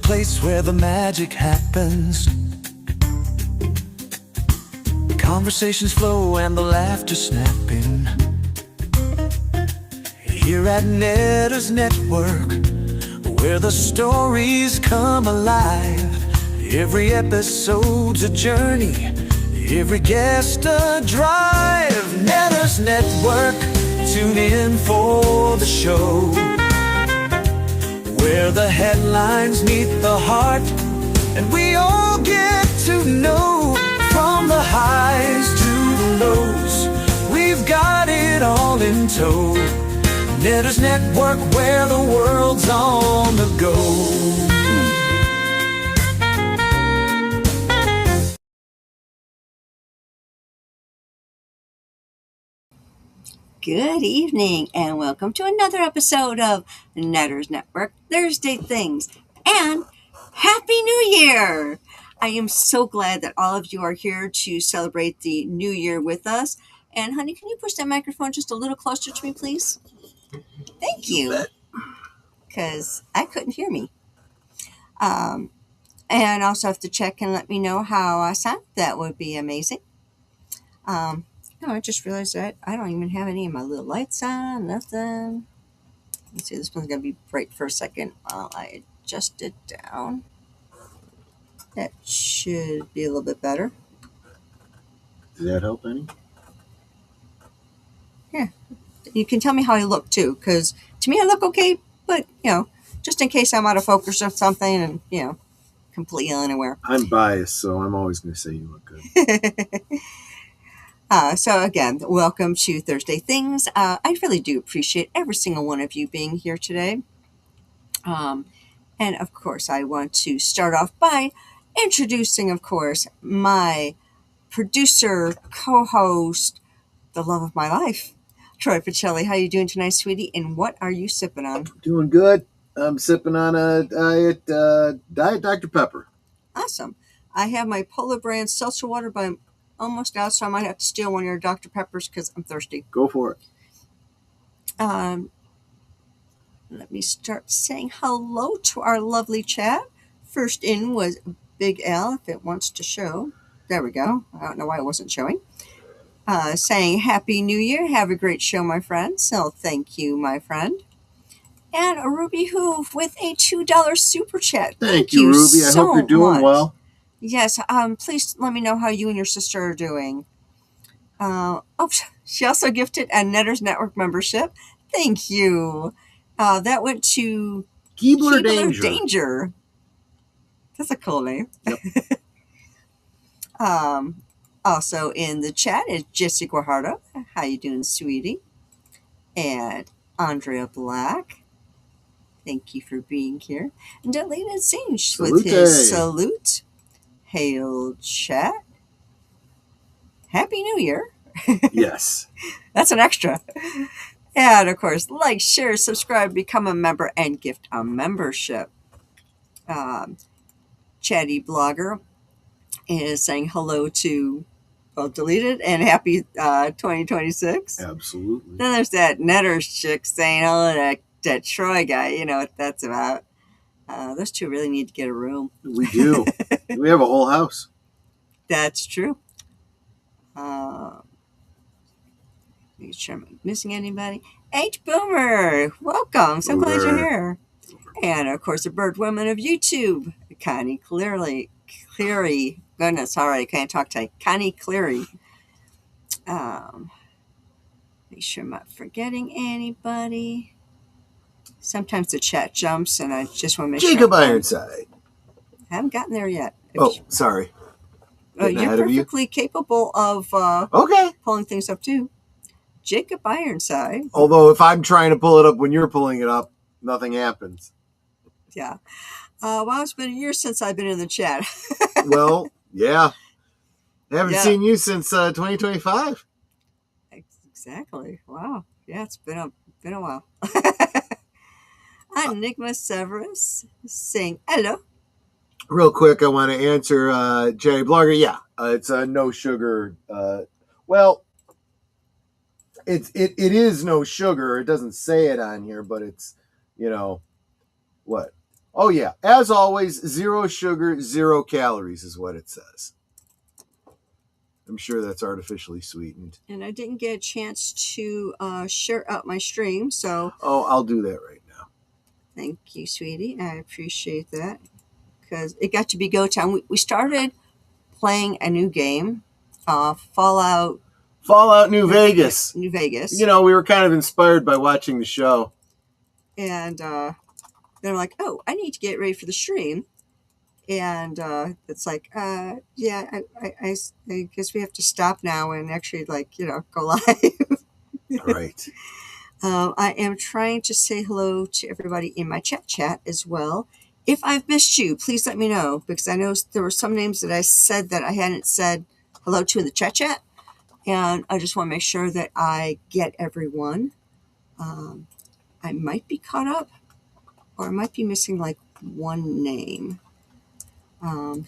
place where the magic happens. Conversations flow and the laughter snapping. Here at Netter's Network, where the stories come alive. Every episode's a journey, every guest a drive. Netter's Network, tune in for the show, where the headlines meet the heart, and we all get to know. From the highs to the lows, we've got it all in tow. Netter's Network, where the world's on the go. Good evening, and welcome to another episode of Netter's Network Thursday Things, and Happy New Year! I am so glad that all of you are here to celebrate the new year with us. And honey, can you push that microphone just a little closer to me, please? Thank you, because I couldn't hear me. And also, if the chat can let me know how I sound, that would be amazing. No, I just realized that I don't even have any of my little lights on, nothing. Let's see, this one's going to be bright for a second while I adjust it down. That should be a little bit better. Does that help any? Yeah. You can tell me how I look, too, because to me I look okay, but, just in case I'm out of focus or something and, completely unaware. I'm biased, so I'm always going to say you look good. So again, welcome to Thursday Things. I really do appreciate every single one of you being here today. And of course, I want to start off by introducing, of course, my producer, co-host, the love of my life, Troy Pacelli. How you doing tonight, sweetie? And what are you sipping on? Doing good. I'm sipping on a Diet Dr. Pepper. Awesome. I have my Polar brand seltzer water, but I'm almost out, so I might have to steal one of your Dr. Peppers because I'm thirsty. Go for it. Let me start saying hello to our lovely chat. First in was Big L, if it wants to show. There we go. I don't know why it wasn't showing. Saying Happy New Year. Have a great show, my friend. So thank you, my friend. And a RubyHoove with a $2 super chat. Thank you, Ruby. I hope you're doing well. Yes. Please let me know how you and your sister are doing. She also gifted a Netter's Network membership. Thank you. That went to Keebler Danger. That's a cool name. Yep. Also in the chat is Jesse Guajardo. How you doing, sweetie? And Andrea Black. Thank you for being here. And Deleted Singe with his salute. Hail chat. Happy New Year. Yes. That's an extra. And of course, like, share, subscribe, become a member, and gift a membership. Chatty Blogger is saying hello to Deleted and happy 2026. Absolutely. Then there's that Netter's chick saying hello to that Troy guy. You know what that's about. Those two really need to get a room. We do. We have a whole house. That's true. Make sure I'm not missing anybody. H Boomer, welcome. So glad you're here. And of course, the bird woman of YouTube, Connie Cleary. Goodness, sorry, I can't talk today. Connie Cleary. Make sure I'm not forgetting anybody. Sometimes the chat jumps, and I just want to make sure. Jacob Ironside. I haven't gotten there yet. Sorry. You're perfectly capable of pulling things up too. Jacob Ironside. Although if I'm trying to pull it up when you're pulling it up, nothing happens. Yeah. Well, it's been a year since I've been in the chat. Well, yeah. I haven't seen you since 2025. Exactly. Wow. Yeah, it's been a while. Enigma Severus saying hello. Real quick, I want to answer Jerry Blogger. Yeah, it's no sugar. Well, it is no sugar. It doesn't say it on here, but it's, what? Oh, yeah. As always, 0 sugar, 0 calories is what it says. I'm sure that's artificially sweetened. And I didn't get a chance to share out my stream, so... Oh, I'll do that right now. Thank you, sweetie. I appreciate that. Because it got to be go time. We started playing a new game, Fallout New Vegas. New Vegas. You know, we were kind of inspired by watching the show. And then I'm like, oh, I need to get ready for the stream. And it's like, yeah, I guess we have to stop now and actually, like, you know, go live. Right. I am trying to say hello to everybody in my chat as well. If I've missed you, please let me know, because I know there were some names that I said that I hadn't said hello to in the chat. And I just want to make sure that I get everyone. I might be caught up, or I might be missing like one name.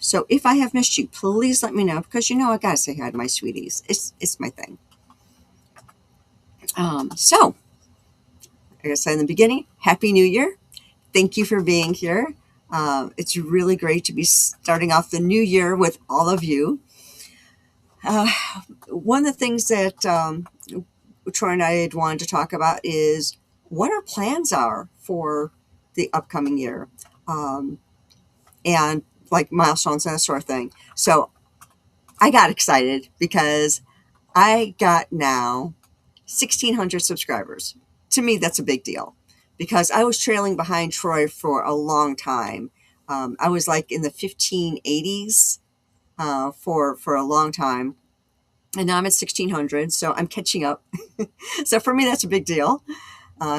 So if I have missed you, please let me know, because you know I gotta say hi to my sweeties. It's my thing. So like I said in the beginning, Happy New Year. Thank you for being here. It's really great to be starting off the new year with all of you. One of the things that Troy and I had wanted to talk about is what our plans are for the upcoming year. And like milestones and that sort of thing. So I got excited because I got now 1,600 subscribers. To me, that's a big deal because I was trailing behind Troy for a long time. I was like in the 1580s for a long time. And now I'm at 1,600, so I'm catching up. So for me, that's a big deal.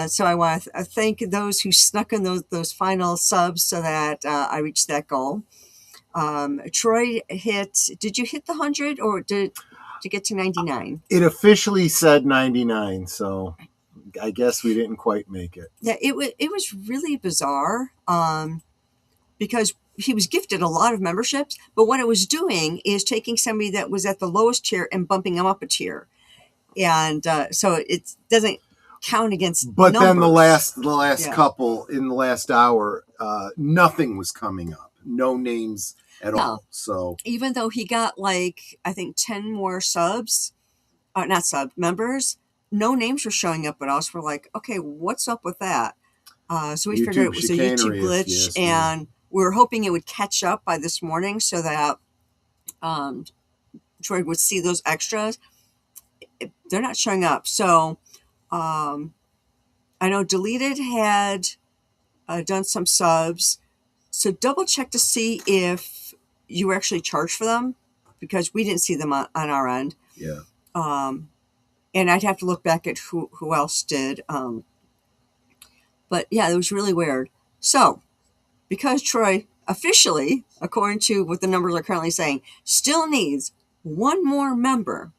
So I want to thank those who snuck in those final subs so that I reached that goal. Troy did you hit the 100 or did you get to 99? It officially said 99, so I guess we didn't quite make it. Yeah, it was really bizarre because he was gifted a lot of memberships, but what it was doing is taking somebody that was at the lowest tier and bumping them up a tier. And so it doesn't count against But numbers. then the last couple in the last hour, nothing was coming up. No names at all. So even though he got like I think 10 more members, no names were showing up at us. We're like, okay, what's up with that? So we figured it was a YouTube glitch, and we were hoping it would catch up by this morning so that Troy would see those extras. They're not showing up. So I know Deleted had done some subs. So double check to see if you were actually charged for them, because we didn't see them on our end. Yeah. And I'd have to look back at who else did. But yeah, it was really weird. So because Troy officially, according to what the numbers are currently saying, still needs one more member.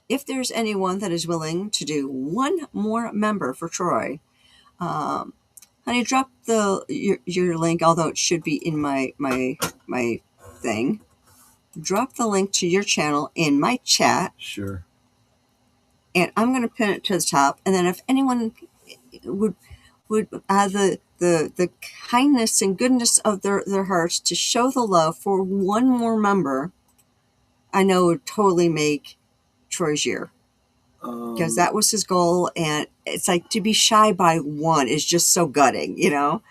If there's anyone that is willing to do one more member for Troy, honey, drop your link, although it should be in my thing. Drop the link to your channel in my chat. Sure. And I'm going to pin it to the top. And then if anyone would have the kindness and goodness of their hearts to show the love for one more member, I know it would totally make Troy's year. Because that was his goal. And it's like to be shy by one is just so gutting, you know?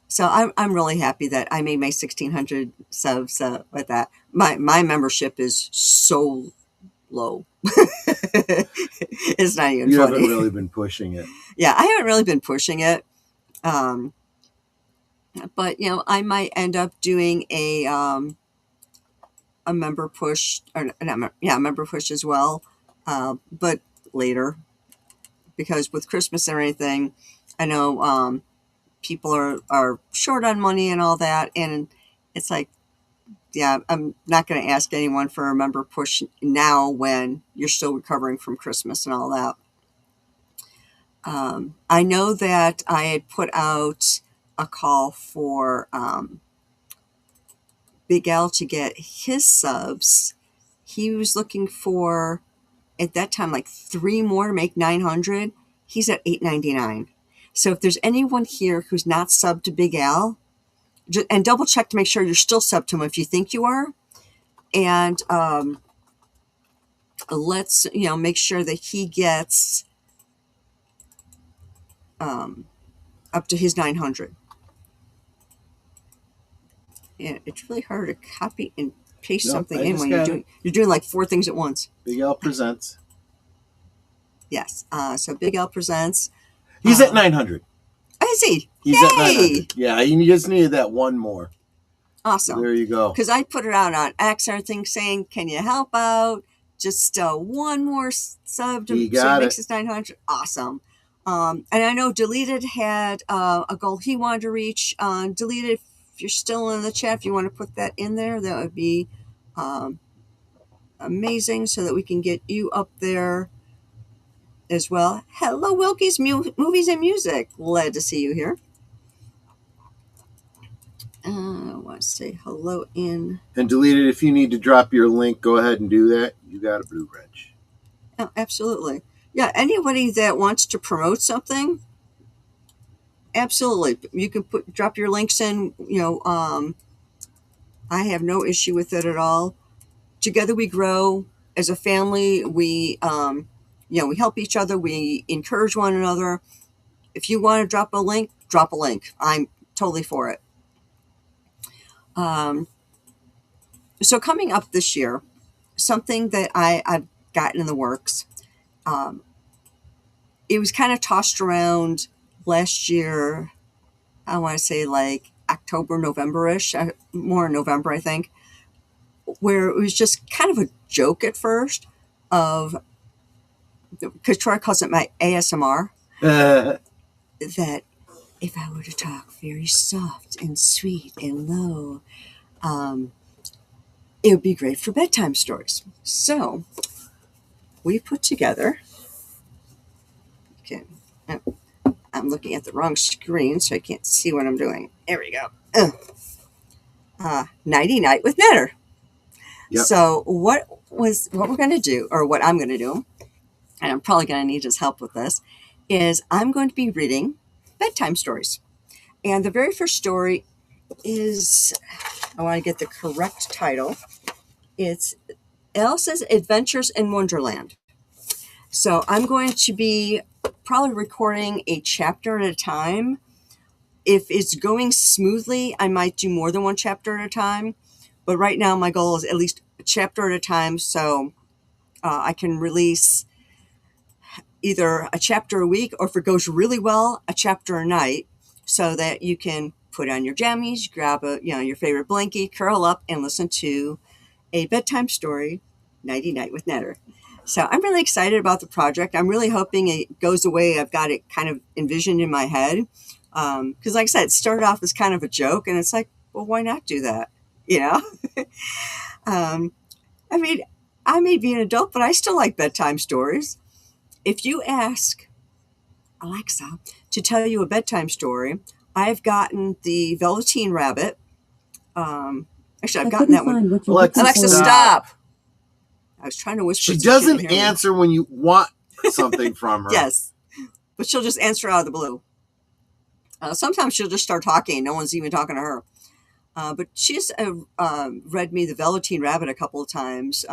So I'm really happy that I made my 1,600 subs with that. My membership is so low. It's not even you funny. Haven't really been pushing it. Yeah, I haven't really been pushing it. But you know, I might end up doing a member push, or member push as well. But later, because with Christmas and everything, I know people are short on money and all that, and it's like, yeah, I'm not going to ask anyone for a member push now when you're still recovering from Christmas and all that. I know that I had put out a call for Big Al to get his subs. He was looking for, at that time, like 3 more to make 900. He's at $8.99. So if there's anyone here who's not subbed to Big Al, and double check to make sure you're still subbed to him if you think you are. And let's, make sure that he gets up to his 900. Yeah, it's really hard to copy and paste something in when you're doing like 4 things at once. Big L presents. Yes. So Big L presents. He's at 900. Is he? He's at 900. Yeah, you just needed that one more. Awesome. There you go. Because I put it out on X or thing saying, can you help out? Just one more sub to so it makes us 900. Awesome. And I know Deleted had a goal he wanted to reach. Deleted, if you're still in the chat, if you want to put that in there, that would be amazing so that we can get you up there as well. Hello, Wilkie's Movies and Music. Glad to see you here. I want to say hello in. And Deleted, if you need to drop your link, go ahead and do that. You got a blue wrench. Oh, absolutely. Yeah, anybody that wants to promote something, absolutely. You can drop your links in. I have no issue with it at all. Together we grow as a family. We, we help each other. We encourage one another. If you want to drop a link, drop a link. I'm totally for it. So coming up this year, something that I've gotten in the works, it was kind of tossed around last year. I want to say like October, November-ish, more in November, I think, where it was just kind of a joke at first because Troy calls it my ASMR, that if I were to talk very soft and sweet and low, it would be great for bedtime stories. So we put together, okay, I'm looking at the wrong screen, so I can't see what I'm doing. There we go. Nighty Night with Netter. Yep. So what we're going to do, or what I'm going to do, and I'm probably going to need his help with this, is I'm going to be reading bedtime stories. And the very first story is, I want to get the correct title. It's Alice's Adventures in Wonderland. So I'm going to be probably recording a chapter at a time. If it's going smoothly, I might do more than one chapter at a time. But right now my goal is at least a chapter at a time, so I can release either a chapter a week, or if it goes really well, a chapter a night, so that you can put on your jammies, grab your favorite blankie, curl up, and listen to a bedtime story, Nighty Night with Netter. So I'm really excited about the project. I'm really hoping it goes the way I've got it kind of envisioned in my head. Because like I said, it started off as kind of a joke, and it's like, well, why not do that? I mean, I may be an adult, but I still like bedtime stories. If you ask Alexa to tell you a bedtime story, I've gotten the Velveteen Rabbit. Actually, I've gotten that one. Alexa, stop. I was trying to whisper. She doesn't answer when you want something from her. Yes, but she'll just answer out of the blue. Sometimes she'll just start talking. No one's even talking to her. But she's read me the Velveteen Rabbit a couple of times.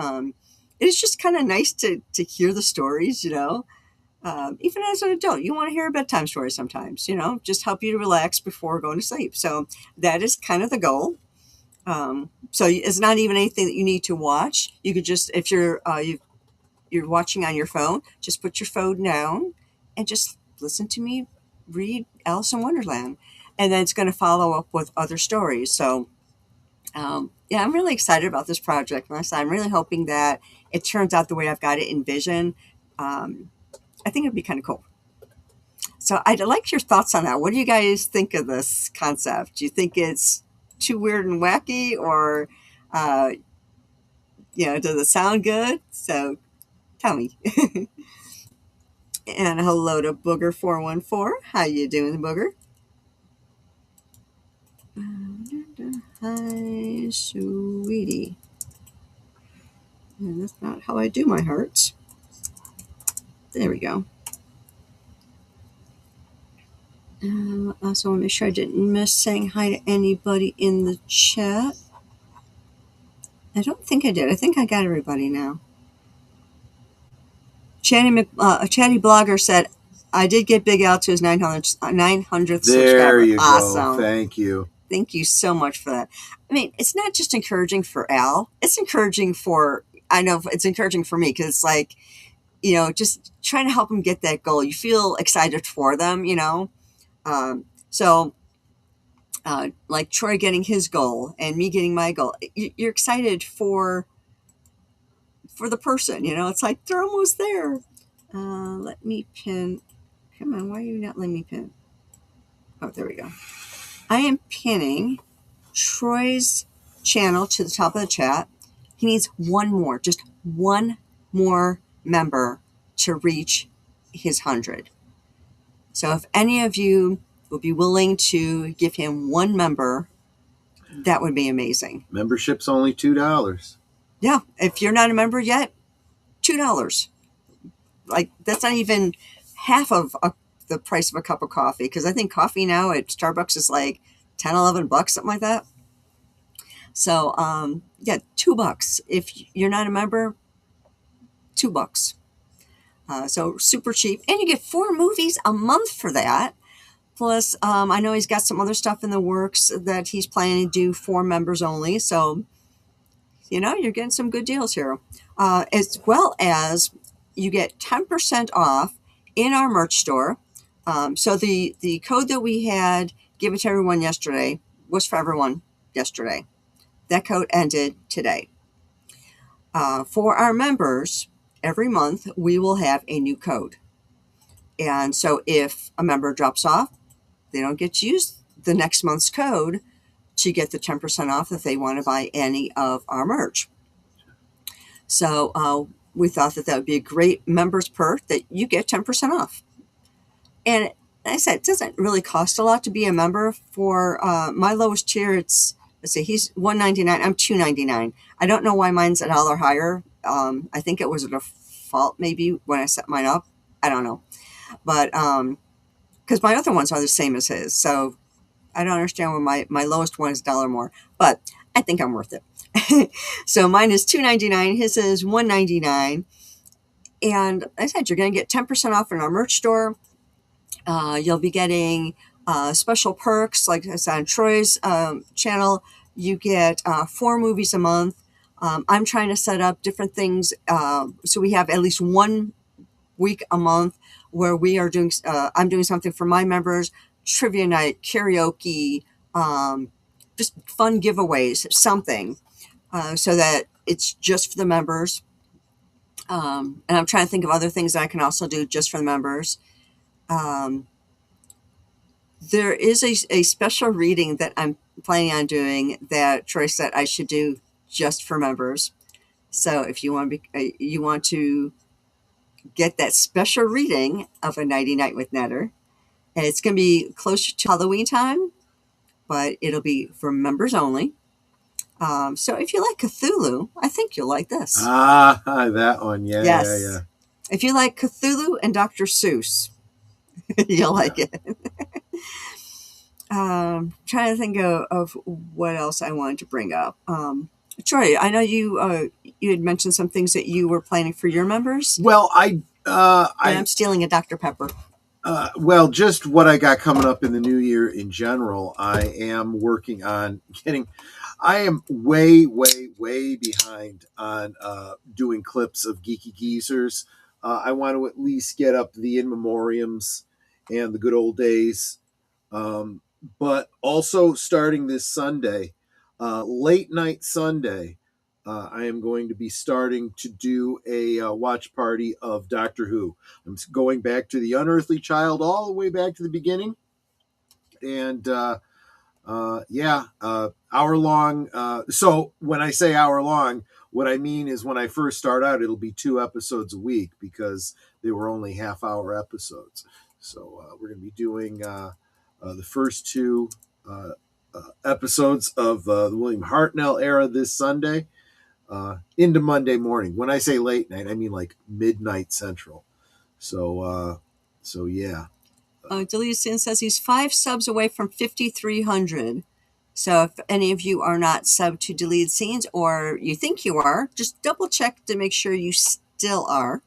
It's just kind of nice to hear the stories, even as an adult. You want to hear a bedtime story sometimes, just help you to relax before going to sleep. So that is kind of the goal. So it's not even anything that you need to watch. You could just, if you're watching on your phone, just put your phone down and just listen to me read Alice in Wonderland. And then it's going to follow up with other stories. So, I'm really excited about this project. I'm really hoping that it turns out the way I've got it envisioned. I think it'd be kind of cool. So I'd like your thoughts on that. What do you guys think of this concept? Do you think it's too weird and wacky, or, does it sound good? So tell me. And hello to Booger414. How you doing, Booger? Hi, sweetie. And that's not how I do my hearts. There we go. Also, I want to make sure I didn't miss saying hi to anybody in the chat. I don't think I did. I think I got everybody now. A chatty blogger said, I did get Big Al to his 900th There subscriber. you Awesome. go. Thank you. Thank you so much for that. I mean, it's not just encouraging for Al. It's encouraging for, I know it's encouraging for me because it's like, you know, just trying to help them get that goal. You feel excited for them, you know. Like Troy getting his goal and me getting my goal. You're excited for the person, you know. It's like they're almost there. Let me pin. Come on, why are you not letting me pin? Oh, there we go. I am pinning Troy's channel to the top of the chat. He needs one more, just one more member to reach his 100. So if any of you would be willing to give him one member, that would be amazing. Membership's only $2. Yeah, if you're not a member yet, $2. Like, that's not even half of the price of a cup of coffee, because I think coffee now at Starbucks is like 10, 11 bucks, something like that. So, yeah, $2. If you're not a member, $2. So super cheap. And you get 4 movies a month for that. Plus, I know he's got some other stuff in the works that he's planning to do for members only. So, you know, you're getting some good deals here. As well as you get 10% off in our merch store. So the code that we had given to everyone yesterday was for everyone yesterday. That code ended today. For our members, every month we will have a new code. And so if a member drops off, they don't get to use the next month's code to get the 10% off if they want to buy any of our merch. So we thought that would be a great members perk, that you get 10% off. And like I said, it doesn't really cost a lot to be a member. For my lowest tier, it's, let's see, he's $1.99. I'm $2.99. I don't know why mine's $1 higher. I think it was a default maybe when I set mine up. I don't know. But because my other ones are the same as his. So I don't understand why my lowest one is $1 more. But I think I'm worth it. So mine is $2.99. His is $1.99. And like I said, you're going to get 10% off in our merch store. You'll be getting special perks, like I said on Troy's channel. You get 4 movies a month. I'm trying to set up different things, so we have at least 1 week a month where we are doing. I'm doing something for my members: trivia night, karaoke, just fun giveaways, something, so that it's just for the members. And I'm trying to think of other things that I can also do just for the members. There is a special reading that I'm planning on doing that Troy said I should do just for members. So if you want to get that special reading of A Nighty Night with Netter, and it's going to be closer to Halloween time, but it'll be for members only. So if you like Cthulhu, I think you'll like this. That one. Yeah, yes. yeah. If you like Cthulhu and Dr. Seuss, you'll like it. Trying to think of what else I wanted to bring up. Troy, I know you had mentioned some things that you were planning for your members. Well, I'm stealing a Dr. Pepper. Well, just what I got coming up in the new year in general, I am working on getting. I am way behind on doing clips of Geeky Geezers. I want to at least get up the in memoriams and the good old days. But also starting this Sunday, late night Sunday, I am going to be starting to do a watch party of Doctor Who. I'm going back to the Unearthly Child, all the way back to the beginning. And hour long. So when I say hour long, what I mean is when I first start out, it'll be 2 episodes a week because they were only half-hour episodes. So we're going to be doing the first 2 episodes of the William Hartnell era this Sunday into Monday morning. When I say late night, I mean like midnight Central. So yeah. Deleted Sin says he's 5 subs away from 5,300. So if any of you are not subbed to Deleted Scenes, or you think you are, just double check to make sure you still are.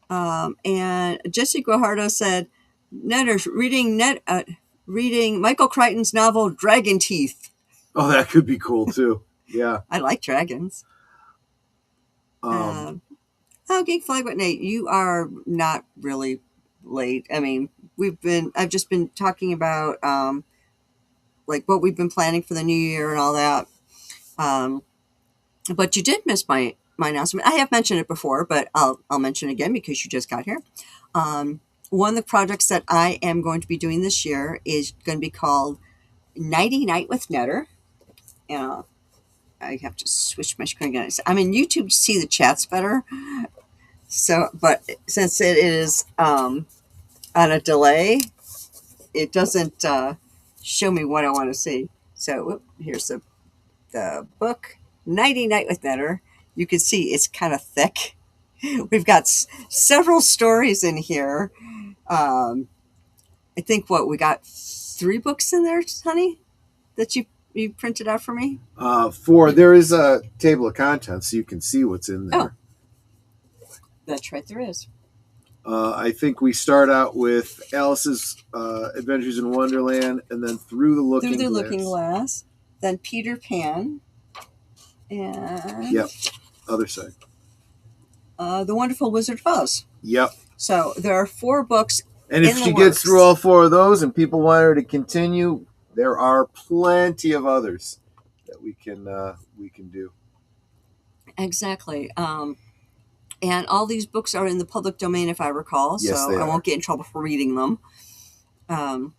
And Jesse Guajardo said, Netters, reading Michael Crichton's novel Dragon Teeth. Oh, that could be cool too. Yeah. I like dragons. Geek Flag with Nate, you are not really late. I mean, I've just been talking about like what we've been planning for the new year and all that. But you did miss my announcement. I have mentioned it before, but I'll mention it again because you just got here. One of the projects that I am going to be doing this year is going to be called Nighty Night with Netter. I have to switch my screen again. I'm in YouTube to see the chats better. So, but since it is on a delay, it doesn't show me what I want to see. So here's the book, Nighty Night with Netter. You can see it's kind of thick. We've got several stories in here. I think we got 3 books in there, honey, that you printed out for me? 4. There is a table of contents, so you can see what's in there. Oh, that's right, there is. I think we start out with Alice's Adventures in Wonderland, and then Through the Looking Glass. Then Peter Pan. And... Yep, other side. The Wonderful Wizard of Oz. Yep. So there are 4 books. And if she gets through all 4 of those and people want her to continue, there are plenty of others that we can do. Exactly. And all these books are in the public domain, if I recall. Yes, so they are. I won't get in trouble for reading them. And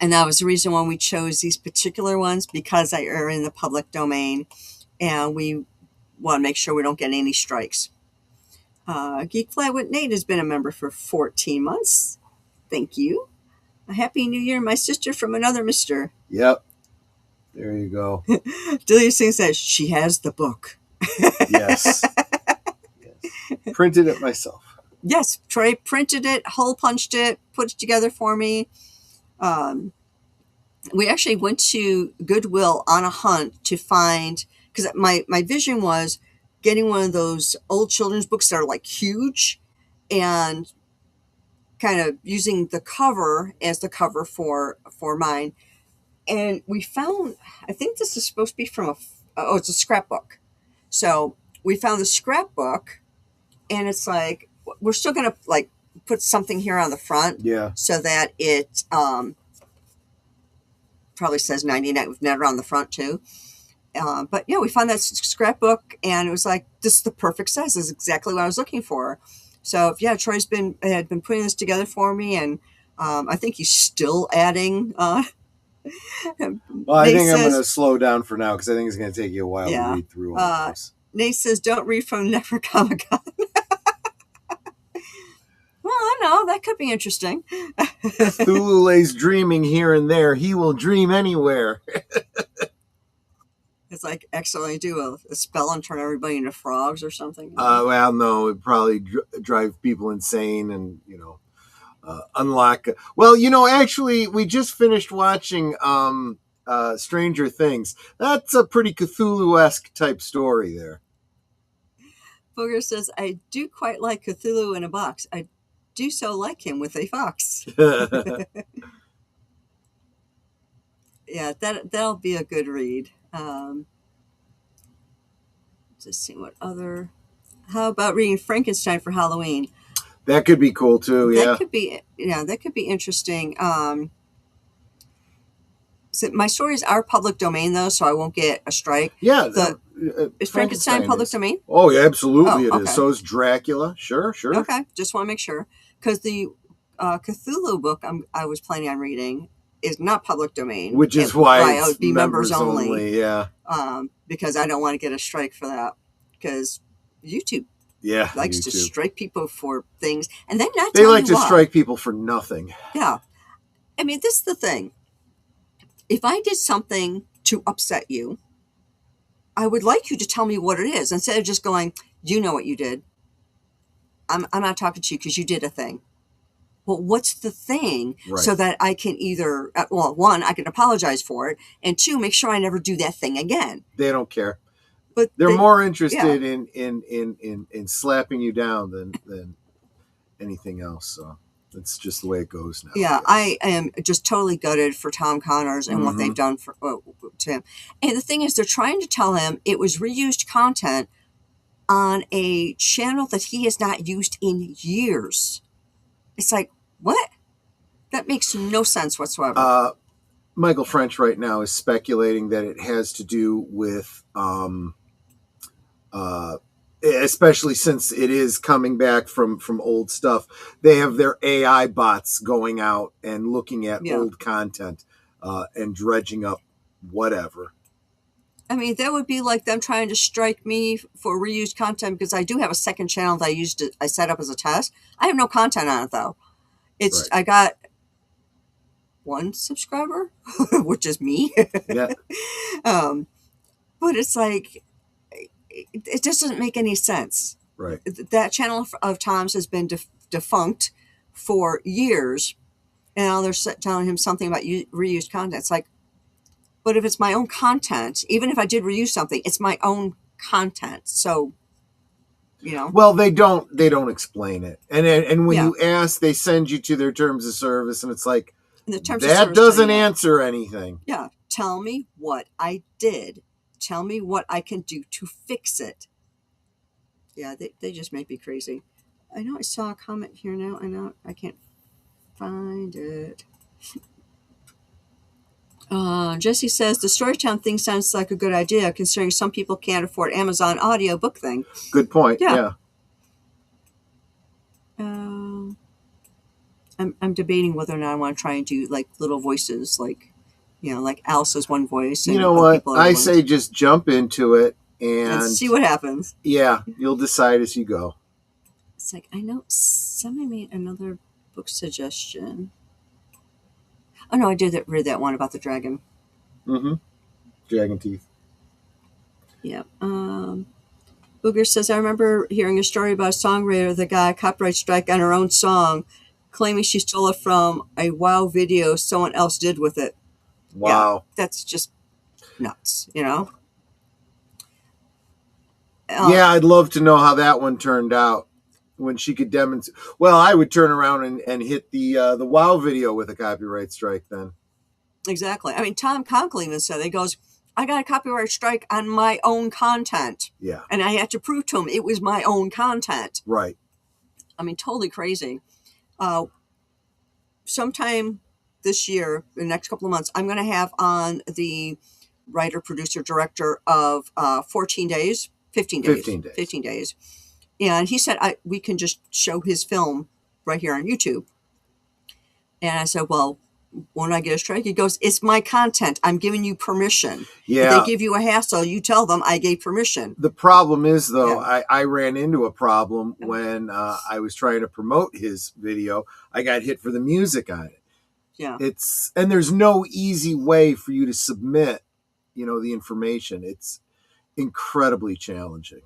that was the reason why we chose these particular ones, because they are in the public domain, and we want to make sure we don't get any strikes. Geek Fly with Nate has been a member for 14 months. Thank you. A Happy New Year, my sister from another mister. Yep. There you go. Delia Singh says she has the book. Yes. Printed it myself. Yes, Troy printed it, hole punched it, put it together for me. We actually went to Goodwill on a hunt to find, because my vision was getting one of those old children's books that are like huge, and kind of using the cover as the cover for mine. And we found, I think this is supposed to be from it's a scrapbook. So we found the scrapbook, and it's like, we're still going to like put something here on the front. Yeah. So that it probably says 99 with Netter on the front too. But yeah, we found that scrapbook, and it was like, this is the perfect size. This is exactly what I was looking for. So yeah, Troy's had been putting this together for me, and I think he's still adding. Well, I think I'm going to slow down for now, because I think it's going to take you a while to read through all this. Nate says, don't read from Never Comic Con. Well, I know, that could be interesting. Cthulhu lays dreaming here and there. He will dream anywhere. It's like accidentally do a spell and turn everybody into frogs or something. Well, no, it'd probably drive people insane and, unlock. Well, actually, we just finished watching Stranger Things. That's a pretty Cthulhu-esque type story there. Booger says, I do quite like Cthulhu in a box. I do so like him with a fox. Yeah, that'll be a good read. Just see what other. How about reading Frankenstein for Halloween? That could be cool too. Yeah, that could be interesting. So my stories are public domain though, so I won't get a strike. Yeah, is Frankenstein public domain? Oh yeah, absolutely it is. Okay. So is Dracula. Sure. Okay, just want to make sure, because the Cthulhu book I was planning on reading is not public domain, which is why it would be members only. Yeah. Because I don't want to get a strike for that, because YouTube likes to strike people for things, and then they like to strike people for nothing. Yeah, I mean, this is the thing. If I did something to upset you, I would like you to tell me what it is, instead of just going, you know what you did. I'm not talking to you because you did a thing. well, what's the thing Right. so that I can either, well, one, I can apologize for it, and two, make sure I never do that thing again. They don't care. But They're more interested yeah. in slapping you down than anything else. So it's just the way it goes now. Yeah, I am just totally gutted for Tom Connors and what they've done for to him. And the thing is, they're trying to tell him it was reused content on a channel that he has not used in years. It's like, what? That makes no sense whatsoever. Michael French right now is speculating that it has to do with, especially since it is coming back from old stuff. They have their AI bots going out and looking at old content and dredging up whatever. I mean, that would be like them trying to strike me for reused content, because I do have a second channel that I set up as a test. I have no content on it though. It's I got one subscriber, which is me. Yeah. But it's like, it just doesn't make any sense. Right. That channel of Tom's has been defunct for years, and now they're telling him something about reused content. It's like, but if it's my own content, even if I did reuse something, it's my own content. So, you know. Well, they don't explain it, and when you ask, they send you to their terms of service, and it's like, that doesn't answer anything. Yeah, tell me what I did. Tell me what I can do to fix it. Yeah, they just make me crazy. I know I saw a comment here now. I know I can't find it. Jesse says the Storytown thing sounds like a good idea, considering some people can't afford Amazon audio book thing. Good point. Yeah. I'm debating whether or not I want to try and do like little voices, like, you know, like Alice's one voice. You know what? I say just jump into it and see what happens. Yeah, you'll decide as you go. It's like, I know somebody made another book suggestion. Oh no, I did read that one about the dragon. Dragon teeth. Yeah. Booger says, I remember hearing a story about a songwriter that got a copyright strike on her own song, claiming she stole it from a WoW video someone else did with it. Wow. Yeah, that's just nuts, you know? Yeah, I'd love to know how that one turned out. When she could demonstrate. Well, I would turn around and hit the WoW video with a copyright strike then. Exactly. I mean, Tom Conkle even said, he goes, I got a copyright strike on my own content. Yeah. And I had to prove to him it was my own content. Right. I mean, totally crazy. Sometime this year, the next couple of months, I'm going to have on the writer, producer, director of 15 days. 15 days. And he said, we can just show his film right here on YouTube. And I said, well, won't I get a strike? He goes, it's my content. I'm giving you permission. Yeah. If they give you a hassle, you tell them I gave permission. The problem is, though, I ran into a problem when I was trying to promote his video. I got hit for the music on it. Yeah. And there's no easy way for you to submit, the information. It's incredibly challenging.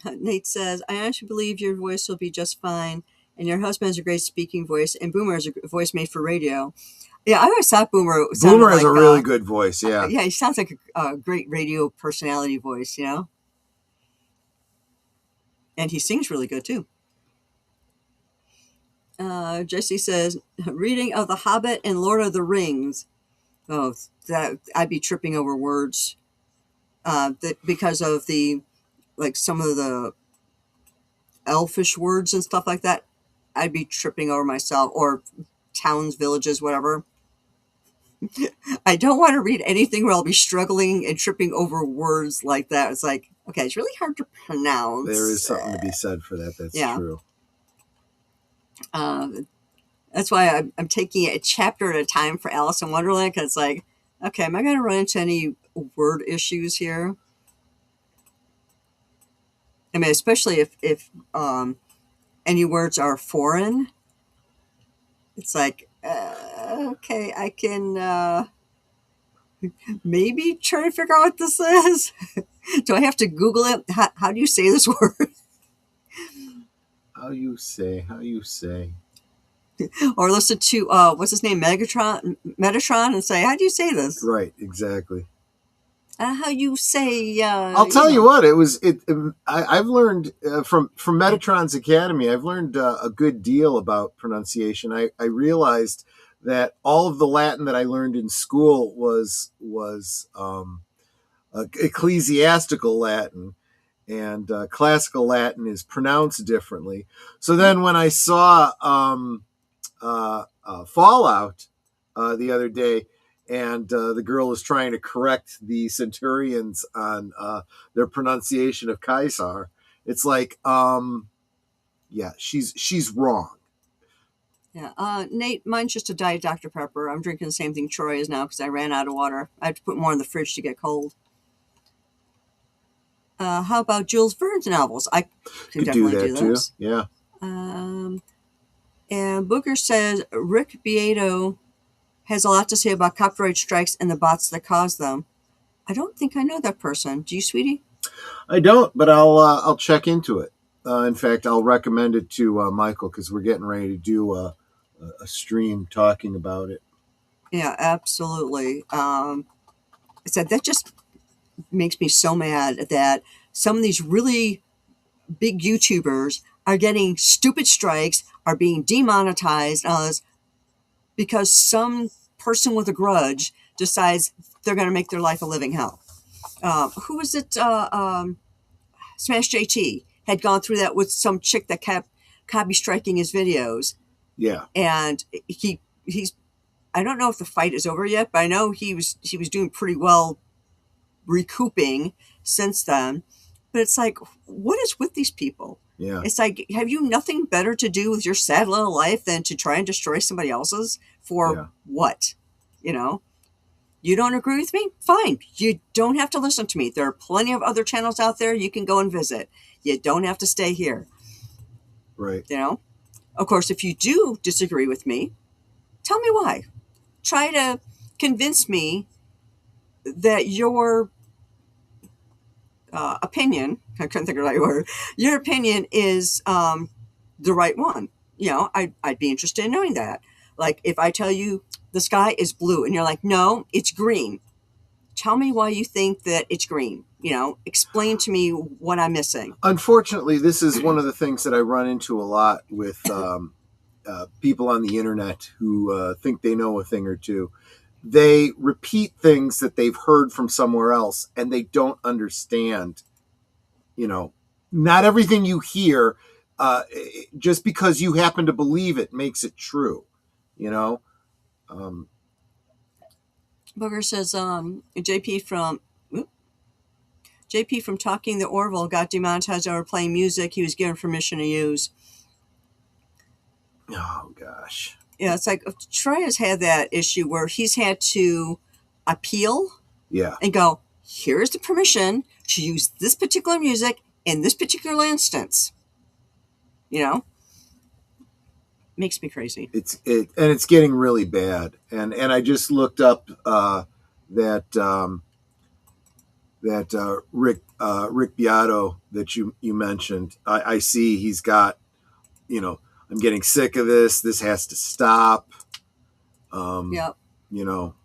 Nate says, I honestly believe your voice will be just fine, and your husband has a great speaking voice, and Boomer has a voice made for radio. Yeah, I always thought Boomer has a really good voice, yeah. Yeah, he sounds like a great radio personality voice, And he sings really good, too. Jesse says, reading of The Hobbit and Lord of the Rings. Oh, that I'd be tripping over words because of some of the elfish words and stuff like that. I'd be tripping over myself, or towns, villages, whatever. I don't want to read anything where I'll be struggling and tripping over words like that. It's like, okay, it's really hard to pronounce. There is something to be said for that. That's true. That's why I'm taking a chapter at a time for Alice in Wonderland, because it's like, okay, am I going to run into any word issues here? I mean, especially if any words are foreign. It's like, okay, I can maybe try to figure out what this is. Do I have to Google it? How do you say this word? How you say? Or listen to what's his name, Metatron, and say, how do you say this? Right, exactly. How you say? I'll tell you what, I've learned from Metatron's Academy. I've learned a good deal about pronunciation. I realized that all of the Latin that I learned in school was ecclesiastical Latin, and classical Latin is pronounced differently. So then when I saw Fallout the other day, and the girl is trying to correct the Centurions on their pronunciation of Caesar, it's like, yeah, she's wrong. Yeah, Nate, mine's just a Diet Dr. Pepper. I'm drinking the same thing Troy is now because I ran out of water. I have to put more in the fridge to get cold. How about Jules Verne's novels? I can Could do definitely that do too. those. Yeah. And Booker says Rick Beato has a lot to say about copyright strikes and the bots that cause them. I don't think I know that person. Do you, sweetie? I don't, but I'll check into it. In fact, I'll recommend it to Michael because we're getting ready to do a stream talking about it. Yeah, absolutely. I said that just makes me so mad that some of these really big YouTubers are getting stupid strikes, are being demonetized, because some person with a grudge decides they're going to make their life a living hell. Who was it? Smash JT had gone through that with some chick that kept copy striking his videos. Yeah. And he's I don't know if the fight is over yet, but I know he was doing pretty well recouping since then. But it's like, what is with these people? Yeah. It's like, have you nothing better to do with your sad little life than to try and destroy somebody else's for what? You know? You don't agree with me? Fine. You don't have to listen to me. There are plenty of other channels out there you can go and visit. You don't have to stay here. Right. You know? Of course, if you do disagree with me, tell me why. Try to convince me that your opinion, I couldn't think of the right word, your opinion is the right one. You know, I'd be interested in knowing that. Like, if I tell you the sky is blue and you're like, no, it's green. Tell me why you think that it's green. You know, explain to me what I'm missing. Unfortunately, this is one of the things that I run into a lot with people on the internet who think they know a thing or two. They repeat things that they've heard from somewhere else, and they don't understand. You know, not everything you hear, just because you happen to believe it, makes it true. You know. Booger says, JP from Talking the Orville got demonetized over playing music he was given permission to use. Oh gosh. Yeah, it's like Troy has had that issue where he's had to appeal. Yeah. And go, here's the permission to use this particular music in this particular instance. You know? Makes me crazy. It's getting really bad. And I just looked up that Rick Beato that you mentioned. I see he's got, you know, I'm getting sick of this. This has to stop. Yep. You know.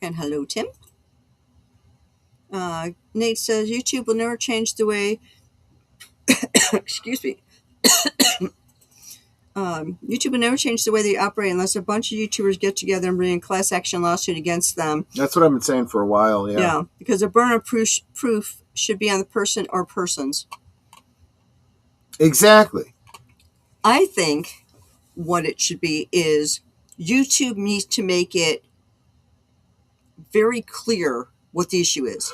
And hello, Tim. Nate says YouTube will never change the way. Excuse me. YouTube will never change the way they operate unless a bunch of YouTubers get together and bring a class action lawsuit against them. That's what I've been saying for a while. Yeah. Yeah, because the burden of proof should be on the person or persons. Exactly. I think what it should be is YouTube needs to make it very clear what the issue is.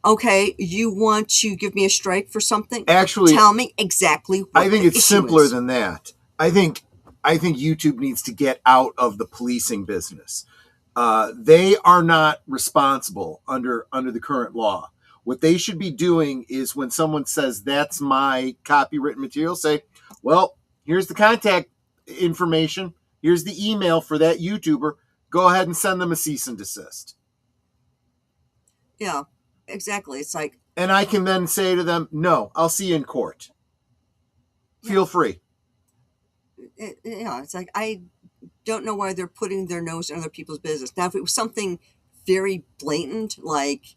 Okay, you want to give me a strike for something? Actually, tell me exactly what I think the it's issue simpler is. than that. I think YouTube needs to get out of the policing business. They are not responsible under the current law. What they should be doing is when someone says that's my copywritten material, say, well, here's the contact information. Here's the email for that YouTuber. Go ahead and send them a cease and desist. Yeah, exactly. It's like, and I can then say to them, no, I'll see you in court. Feel free. It's like I don't know why they're putting their nose in other people's business. Now, if it was something very blatant, like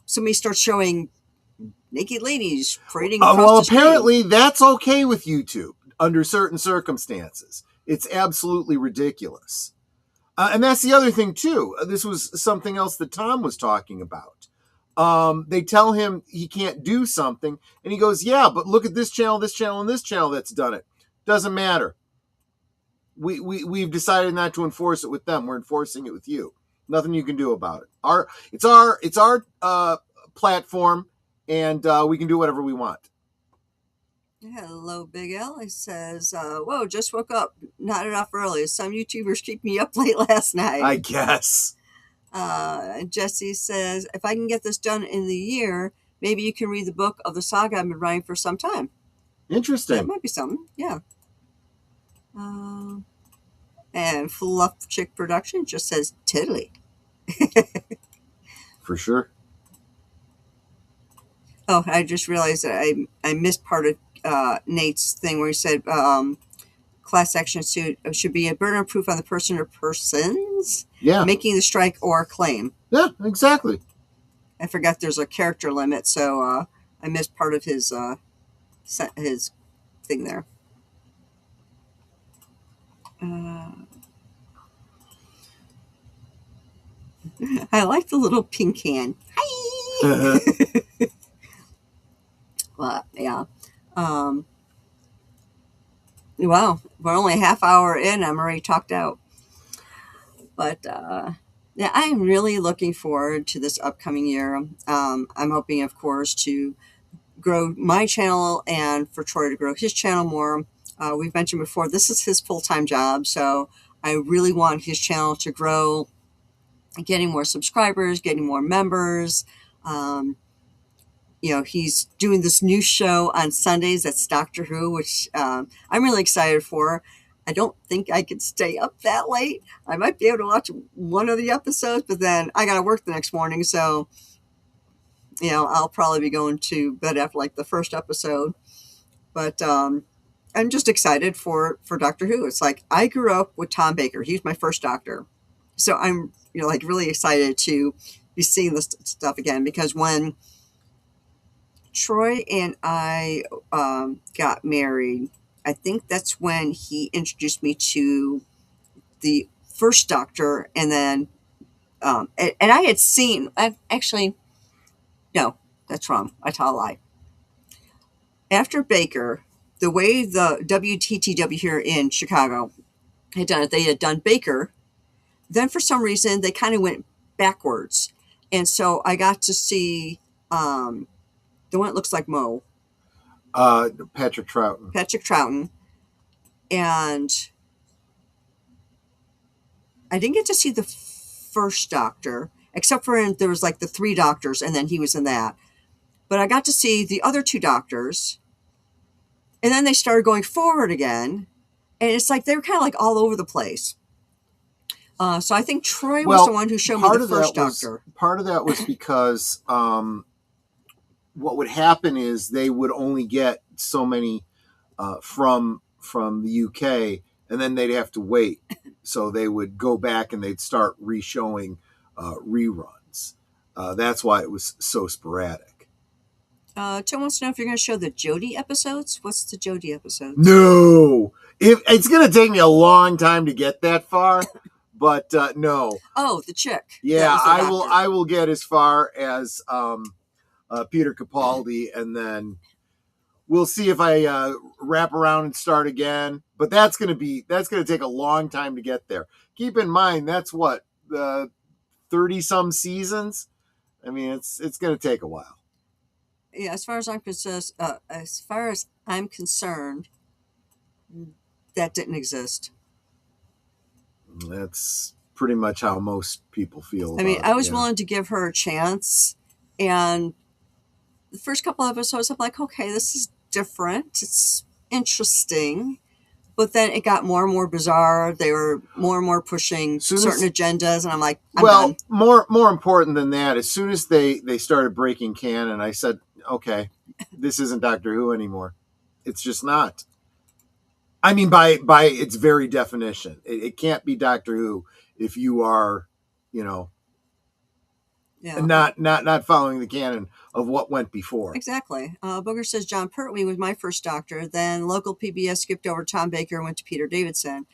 somebody starts showing naked ladies parading across Well, the street. apparently that's okay with YouTube under certain circumstances. It's absolutely ridiculous. And that's the other thing, too. This was something else that Tom was talking about. They tell him he can't do something, and he goes, yeah, but look at this channel, and this channel that's done it. Doesn't matter. We've decided not to enforce it with them. We're enforcing it with you. Nothing you can do about it. It's our platform, and we can do whatever we want. Hello, Big L. He says, whoa, just woke up. Not enough early. Some YouTubers keep me up late last night. I guess. Jesse says, if I can get this done in the year, maybe you can read the book of the saga I've been writing for some time. Interesting. That might be something, yeah. And Fluff Chick Production just says Telly. For sure. Oh, I just realized that I missed part of Nate's thing where he said class action suit should be a burden of proof on the person or persons making the strike or claim. Yeah, exactly. I forgot there's a character limit, so I missed part of his thing there. I like the little pink hand. Hi! But, yeah. Wow, we're only a half hour in. I'm already talked out. But, yeah, I'm really looking forward to this upcoming year. I'm hoping, of course, to grow my channel and for Troy to grow his channel more. We've mentioned before, this is his full-time job, so I really want his channel to grow, getting more subscribers, getting more members. He's doing this new show on Sundays. That's Doctor Who, which I'm really excited for. I don't think I could stay up that late. I might be able to watch one of the episodes, but then I got to work the next morning. So, I'll probably be going to bed after like the first episode. But I'm just excited for Doctor Who. It's like I grew up with Tom Baker. He was my first doctor. So I'm, really excited to be seeing this stuff again, because when Troy and I got married, I think that's when he introduced me to the first Doctor, and then and I had seen. No, that's wrong. I tell a lie. After Baker, the way the WTTW here in Chicago had done it, they had done Baker. Then for some reason they kind of went backwards, and so I got to see the one that looks like Mo. Patrick Troughton. And I didn't get to see the first Doctor, except for there was like the 3 doctors, and then he was in that. But I got to see the other 2 doctors, and then they started going forward again, and it's like they were kind of like all over the place. So I think Troy was the one who showed me the first Doctor. Part of that was because what would happen is they would only get so many from the UK, and then they'd have to wait. So they would go back and they'd start re-showing reruns. That's why it was so sporadic. Tim wants to know if you're going to show the Jodie episodes. What's the Jodie episodes? No! It's going to take me a long time to get that far, but no. Oh, the chick. Yeah, I will get as far as Peter Capaldi, and then we'll see if I wrap around and start again. But that's going to take a long time to get there. Keep in mind, that's what, 30 some seasons. I mean, it's going to take a while. Yeah, as far as I'm concerned, that didn't exist. That's pretty much how most people feel. I mean, I was willing to give her a chance, and the first couple of episodes, I'm like, okay, this is different. It's interesting. But then it got more and more bizarre. They were more and more pushing certain agendas, and I'm like, I'm done. More important than that, as soon as they started breaking canon, I said, okay, this isn't Doctor Who anymore. It's just not. I mean, by its very definition, it can't be Doctor Who if you are, you know, Yeah. not following the canon of what went before. Exactly. Booger says John Pertwee was my first Doctor. Then local PBS skipped over Tom Baker and went to Peter Davidson.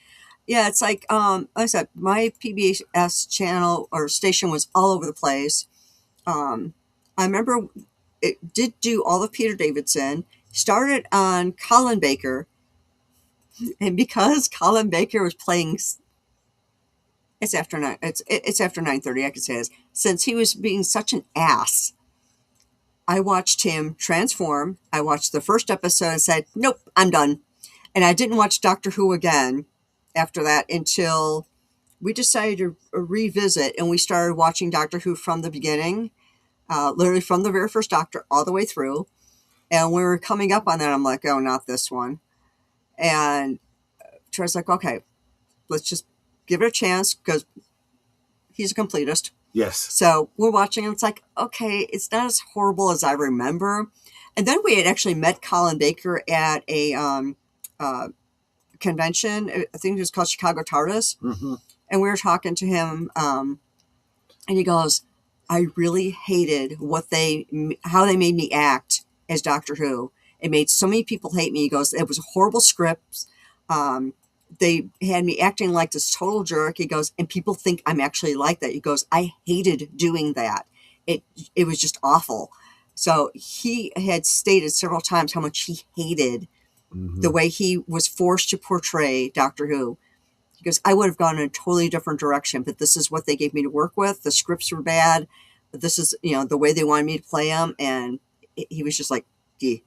Yeah, it's like I said, my PBS channel or station was all over the place. I remember it did do all of Peter Davidson. Started on Colin Baker, and because Colin Baker was playing, it's after 9:30. I could say this, since he was being such an ass. I watched him transform. I watched the first episode and said, nope, I'm done. And I didn't watch Doctor Who again after that until we decided to revisit, and we started watching Doctor Who from the beginning, literally from the very first Doctor all the way through. And when we were coming up on that, I'm like, oh, not this one. And Troy's like, okay, let's just give it a chance because he's a completist. Yes. So we're watching, and it's like, okay, it's not as horrible as I remember. And then we had actually met Colin Baker at a convention. I think it was called Chicago TARDIS. Mm-hmm. And we were talking to him, and he goes, I really hated how they made me act as Doctor Who. It made so many people hate me. He goes, it was horrible scripts. They had me acting like this total jerk. He goes, and people think I'm actually like that. He goes, I hated doing that. It was just awful. So he had stated several times how much he hated the way he was forced to portray Doctor Who. He goes, I would have gone in a totally different direction, but this is what they gave me to work with. The scripts were bad, but this is, the way they wanted me to play them. And he was just like, gee.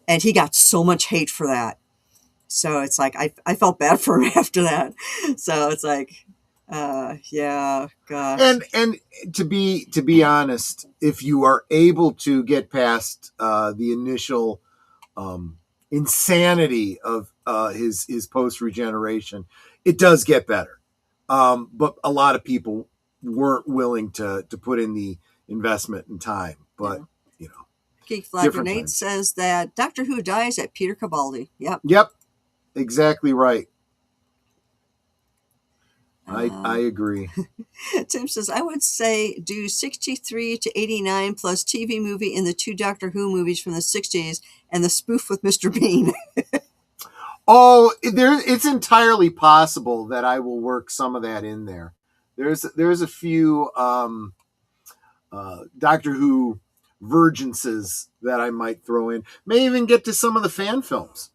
And he got so much hate for that. So it's like, I felt bad for him after that. So it's like, yeah, gosh. And to be honest, if you are able to get past the initial insanity of his post regeneration, it does get better. But a lot of people weren't willing to put in the investment and time. But Geek Flag Grenade says that Doctor Who dies at Peter Capaldi. Yep, exactly right. I agree. Tim says, I would say do 63 to 89 plus TV movie in the 2 Doctor Who movies from the 60s and the spoof with Mr. Bean. Oh, it's entirely possible that I will work some of that in there. There's a few Doctor Who virginces that I might throw in. May even get to some of the fan films.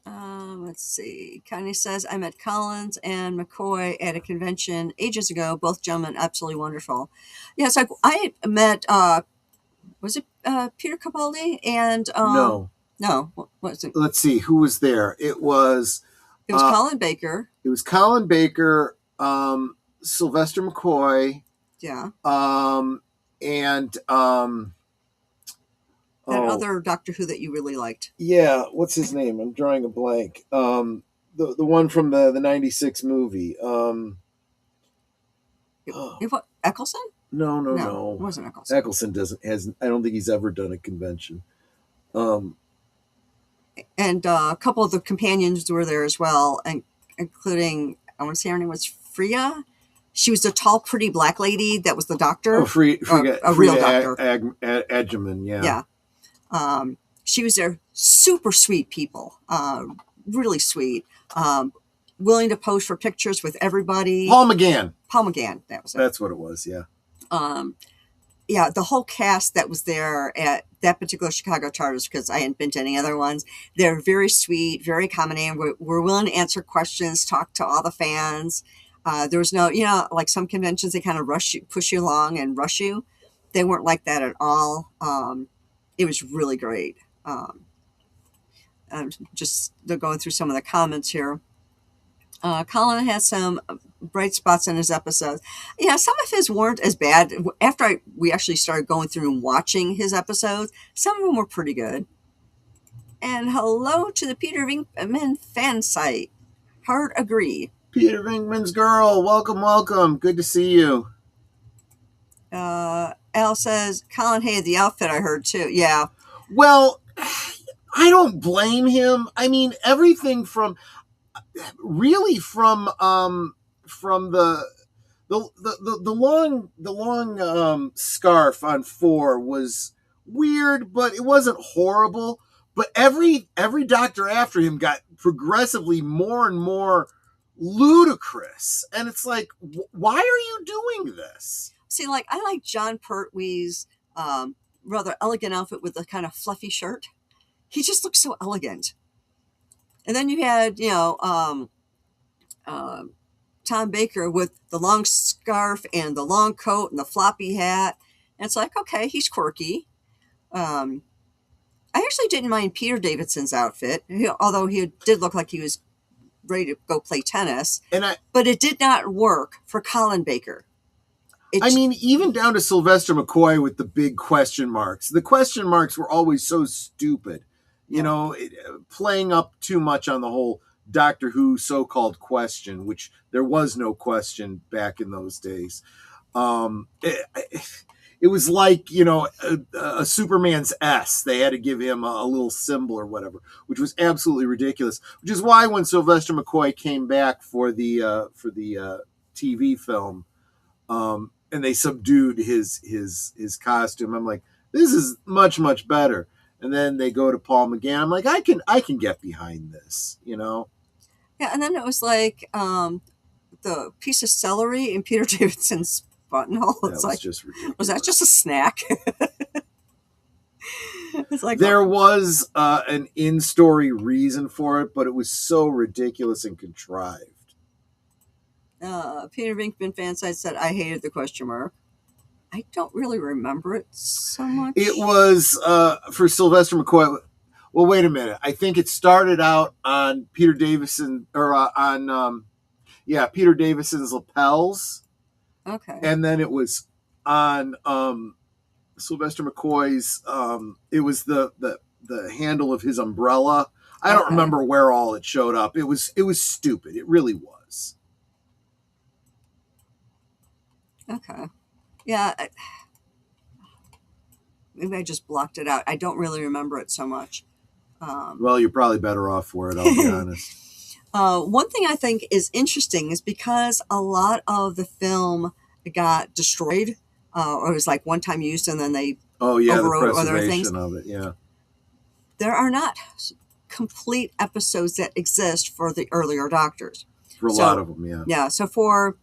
Let's see. Connie says, I met Collins and McCoy at a convention ages ago. Both gentlemen absolutely wonderful. Yes, I met, was it Peter Capaldi? And No. What was it? Let's see, who was there? It was Colin Baker. It was Colin Baker, Sylvester McCoy. Yeah. And that other Doctor Who that you really liked. Yeah, what's his name? I'm drawing a blank. The one from the 96 movie. Eccleston? No. It wasn't Eccleston. Eccleston I don't think he's ever done a convention. And a couple of the companions were there as well, including, I want to say her name was Freya. She was the tall, pretty black lady that was the doctor. Oh, Freya, a real doctor. Edgeman, yeah. Yeah. She was there. Super sweet people. Really sweet. Willing to pose for pictures with everybody. Paul McGann. That was it. That's what it was, yeah. Yeah, the whole cast that was there at that particular Chicago TARDIS, because I hadn't been to any other ones, they're very sweet, very accommodating. We're willing to answer questions, talk to all the fans. There was no, like some conventions, they kind of push you along and rush you. They weren't like that at all. It was really great. I'm just going through some of the comments here. Colin has some bright spots in his episodes. Yeah, some of his weren't as bad. After we actually started going through and watching his episodes, some of them were pretty good. And hello to the Peter Venkman fan site. Hard agree. Peter Venkman's girl, welcome. Good to see you. Al says, Colin hated the outfit, I heard too. Yeah. Well, I don't blame him. I mean, everything from the long scarf on 4 was weird, but it wasn't horrible. But every doctor after him got progressively more and more ludicrous, and it's like, why are you doing this? See, like, I like John Pertwee's rather elegant outfit with the kind of fluffy shirt. He just looks so elegant. And then you had, Tom Baker with the long scarf and the long coat and the floppy hat. And it's like, okay, he's quirky. I actually didn't mind Peter Davidson's outfit, although he did look like he was ready to go play tennis. But it did not work for Colin Baker. I mean, even down to Sylvester McCoy with the big question marks. The question marks were always so stupid. You know, playing up too much on the whole Doctor Who so-called question, which there was no question back in those days. It was like, a Superman's S. They had to give him a little symbol or whatever, which was absolutely ridiculous. Which is why when Sylvester McCoy came back for the TV film, and they subdued his costume, I'm like, this is much, much better. And then they go to Paul McGann. I'm like, I can get behind this, Yeah, and then it was like the piece of celery in Peter Davidson's buttonhole. It's like, just ridiculous. Was that just a snack? It's like, there was an in-story reason for it, but it was so ridiculous and contrived. Peter Venkman fanside said, I hated the question mark. I don't really remember it so much. It was for Sylvester McCoy. Well, wait a minute. I think it started out on Peter Davison, or Peter Davison's lapels. Okay. And then it was on Sylvester McCoy's. It was the handle of his umbrella. I don't remember where all it showed up. It was stupid. It really was. Okay. Yeah. Maybe I just blocked it out. I don't really remember it so much. Well, you're probably better off for it, I'll be honest. One thing I think is interesting is because a lot of the film got destroyed, or it was like one time used and then they overwrote other things. Of it, yeah. There are not complete episodes that exist for the earlier Doctors. For a lot of them, yeah. Yeah, so for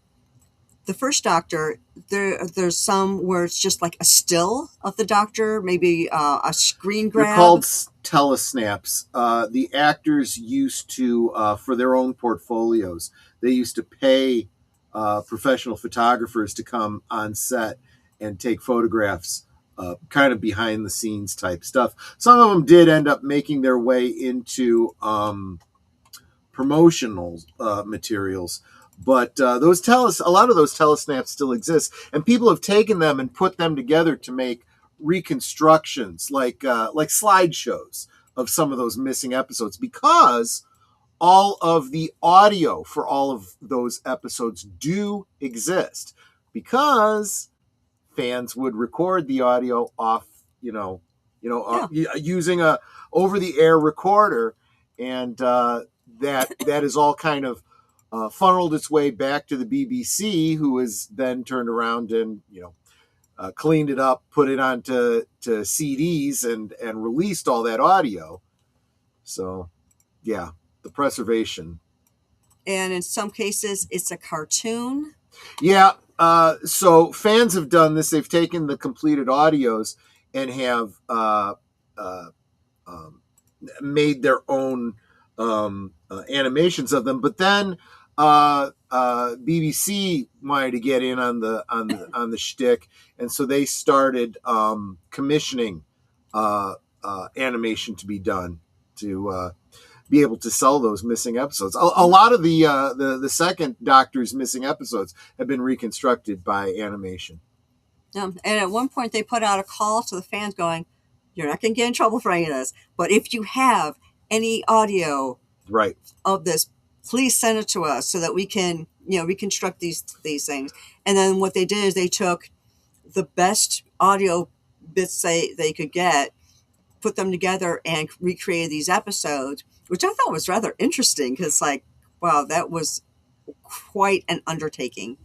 the first Doctor, there's some where it's just like a still of the Doctor, maybe a screen grab. They're called telesnaps. The actors used to, for their own portfolios, they used to pay professional photographers to come on set and take photographs, kind of behind the scenes type stuff. Some of them did end up making their way into promotional materials. But a lot of those telesnaps still exist, and people have taken them and put them together to make reconstructions, like slideshows of some of those missing episodes, because all of the audio for all of those episodes do exist, because fans would record the audio off, using a over-the-air recorder, and that is all kind of funneled its way back to the BBC, who has then turned around and cleaned it up, put it onto CDs, and released all that audio. So, yeah, the preservation. And in some cases, it's a cartoon. Yeah. So fans have done this. They've taken the completed audios and have made their own animations of them. But then BBC wanted to get in on the shtick, and so they started commissioning animation to be done to be able to sell those missing episodes. A lot of the second Doctor's missing episodes have been reconstructed by animation. And at one point, they put out a call to the fans going, "You're not going to get in trouble for any of this, but if you have any audio of this, please send it to us so that we can, reconstruct these things." And then what they did is they took the best audio bits they could get, put them together and recreated these episodes, which I thought was rather interesting because, like, wow, that was quite an undertaking.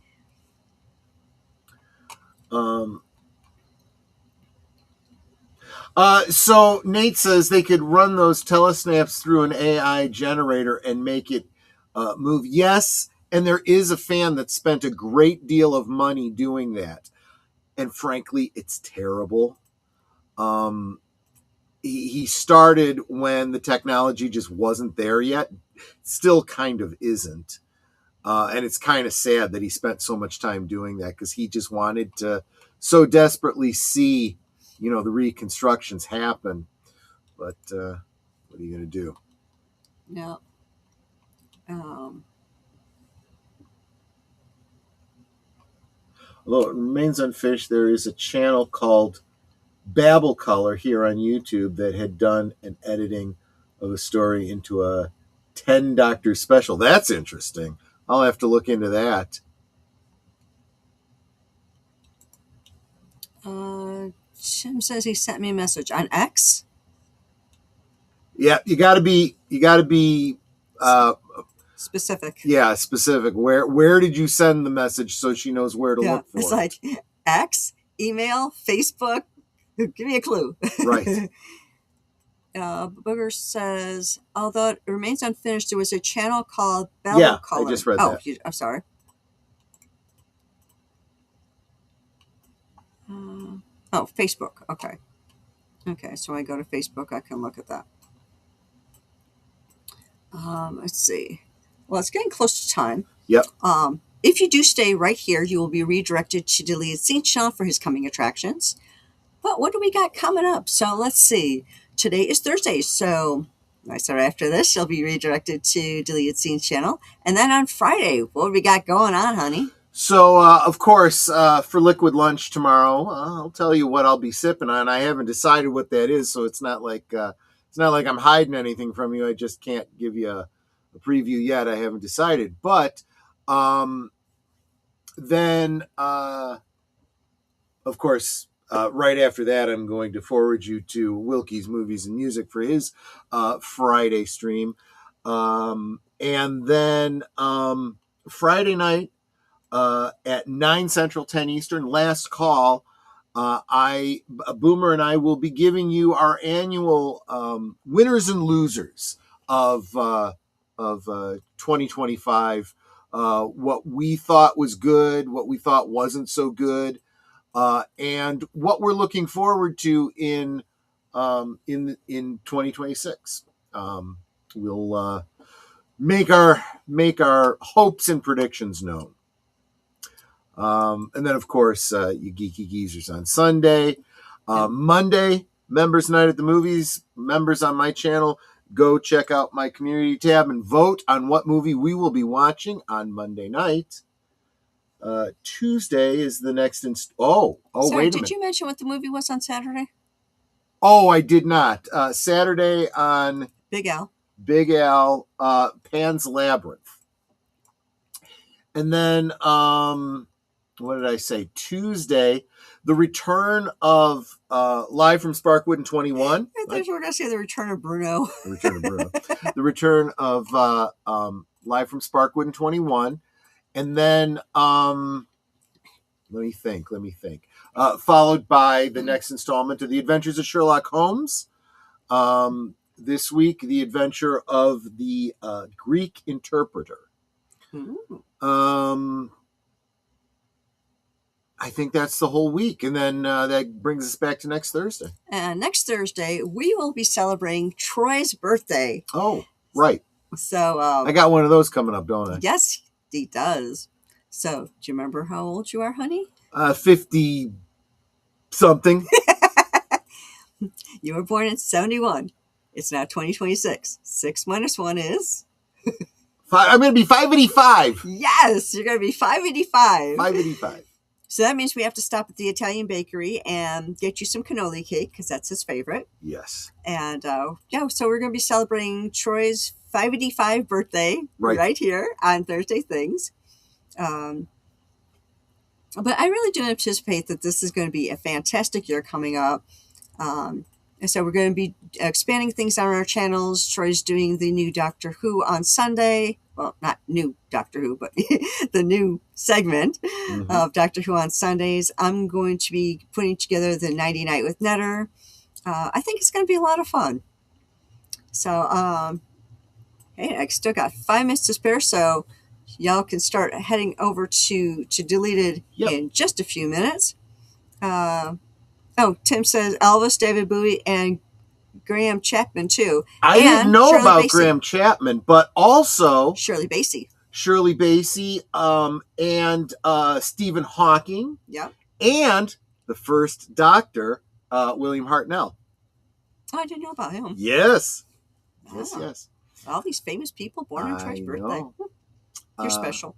So Nate says they could run those telesnaps through an AI generator and make it move. Yes, and there is a fan that spent a great deal of money doing that. And frankly, it's terrible. He started when the technology just wasn't there yet. Still kind of isn't. And it's kind of sad that he spent so much time doing that because he just wanted to so desperately see, the reconstructions happen. But what are you going to do? Yeah. Although it remains unfinished, there is a channel called Babble Color here on YouTube that had done an editing of a story into a 10 Doctor special. That's interesting. I'll have to look into that. Jim says he sent me a message on X. Yeah, you got to be specific. Yeah, specific. Where did you send the message so she knows where to look for it's it? Like X, email, Facebook. Give me a clue. Right. Booger says, although it remains unfinished, there was a channel called Babble Color. I just read that. I'm sorry. Facebook. Okay, so I go to Facebook. I can look at that. Let's see. Well, it's getting close to time. Yep. If you do stay right here, you will be redirected to Deleted Scene Channel for his coming attractions. But what do we got coming up? So let's see. Today is Thursday, so I said after this, you'll be redirected to Deleted Scenes Channel. And then on Friday, what do we got going on, honey? So, of course, for Liquid Lunch tomorrow, I'll tell you what I'll be sipping on. I haven't decided what that is, so it's not like I'm hiding anything from you. I just can't give you a preview yet. I haven't decided. But then, of course, right after that, I'm going to forward you to Wilkie's Movies and Music for his Friday stream. And then Friday night at 9 Central, 10 Eastern, last call, Boomer and I will be giving you our annual winners and losers of 2025. What we thought was good, what we thought wasn't so good. And what we're looking forward to in 2026. We'll make our hopes and predictions known. And then, of course, you geeky geezers on Sunday. Monday, Members Night at the Movies. Members on my channel, go check out my community tab and vote on what movie we will be watching on Monday night. Tuesday is the next Sorry, wait a minute. Did you mention what the movie was on Saturday? Oh, I did not. Saturday on Big Al, Pan's Labyrinth. And then, what did I say? Tuesday, the return of Live from Sparkwood in 21. I thought you were going to say the return of Bruno. The return of Bruno. The return of Live from Sparkwood in 21. And then, let me think. Followed by the next installment of The Adventures of Sherlock Holmes. This week, The Adventure of the Greek Interpreter. Ooh. I think that's the whole week. And then that brings us back to next Thursday. And next Thursday, we will be celebrating Troy's birthday. Oh, right. So I got one of those coming up, don't I? Yes, he does. So, do you remember how old you are, honey? 50 something. You were born in 71. It's now 2026. 6 minus 1 is? I'm going to be 585. Yes, you're going to be 585. 585. So that means we have to stop at the Italian bakery and get you some cannoli cake because that's his favorite. Yes. And so we're going to be celebrating Troy's 585 birthday right here on Thursday Things. But I really do anticipate that this is going to be a fantastic year coming up. And so we're going to be expanding things on our channels. Troy's doing the new Doctor Who on Sunday. Well, not new Doctor Who, but the new segment of Doctor Who on Sundays. I'm going to be putting together the Nighty Night with Netter. I think it's going to be a lot of fun. So, hey, I still got 5 minutes to spare, so y'all can start heading over to Deleted in just a few minutes. Tim says Elvis, David Bowie, and Graham Chapman too. I didn't know Shirley about Bassey. Graham Chapman, but also Shirley Bassey, and Stephen Hawking. Yep. And the first Doctor, William Hartnell. Oh, I didn't know about him. Yes. Oh. Yes. All these famous people born on Troy's birthday. You're special.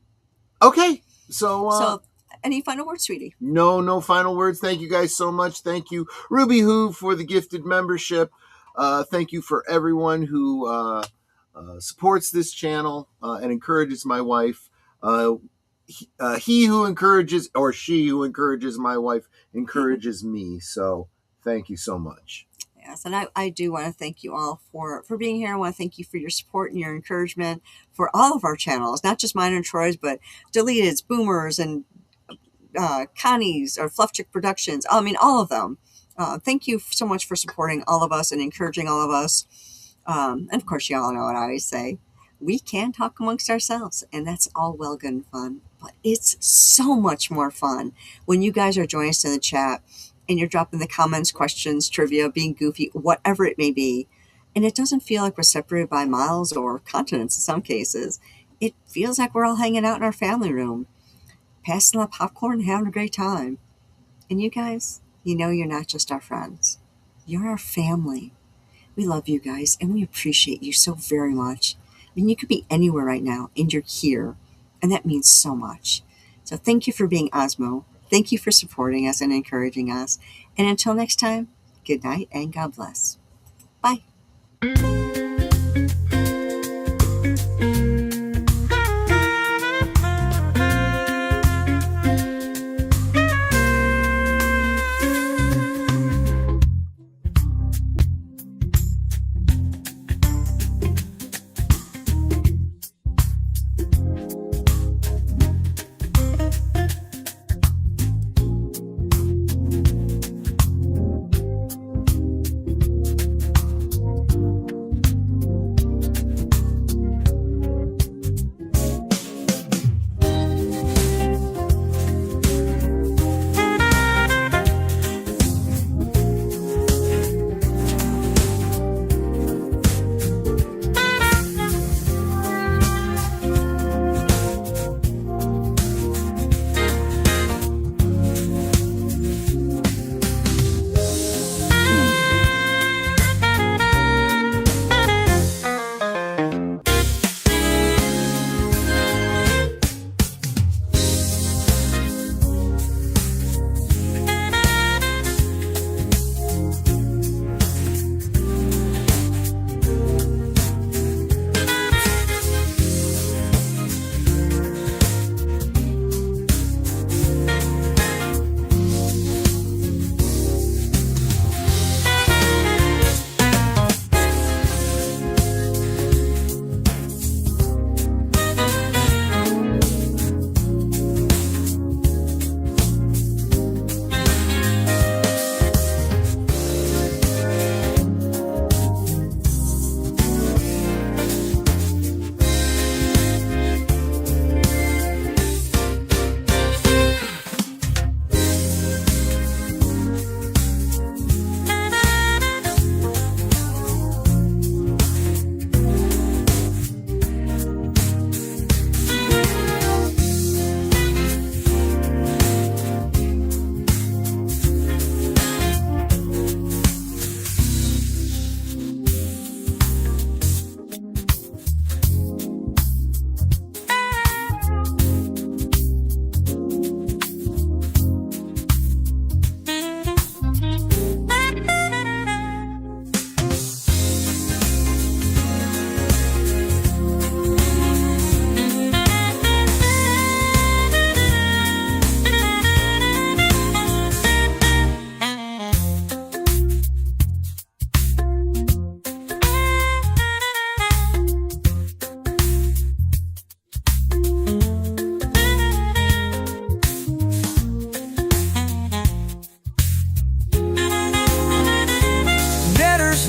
Okay. So any final words, sweetie? No final words. Thank you guys so much. Thank you, RubyHoove, for the gifted membership. Thank you for everyone who supports this channel and encourages my wife. He who encourages, or she who encourages my wife, encourages me. So thank you so much. Yes, and I do want to thank you all for being here. I want to thank you for your support and your encouragement for all of our channels, not just mine and Troy's, but Deleted's, Boomers, and Connie's, or Fluffchick Productions. I mean, all of them. Thank you so much for supporting all of us and encouraging all of us. And of course, you all know what I always say. We can talk amongst ourselves, and that's all well good and fun. But it's so much more fun when you guys are joining us in the chat and you're dropping the comments, questions, trivia, being goofy, whatever it may be. And it doesn't feel like we're separated by miles or continents in some cases. It feels like we're all hanging out in our family room, passing out popcorn and having a great time. And you guys, you know you're not just our friends. You're our family. We love you guys, and we appreciate you so very much. I mean, you could be anywhere right now, and you're here, and that means so much. So thank you for being Osmo. Thank you for supporting us and encouraging us. And until next time, good night and God bless. Bye.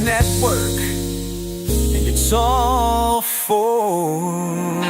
Network, and it's all for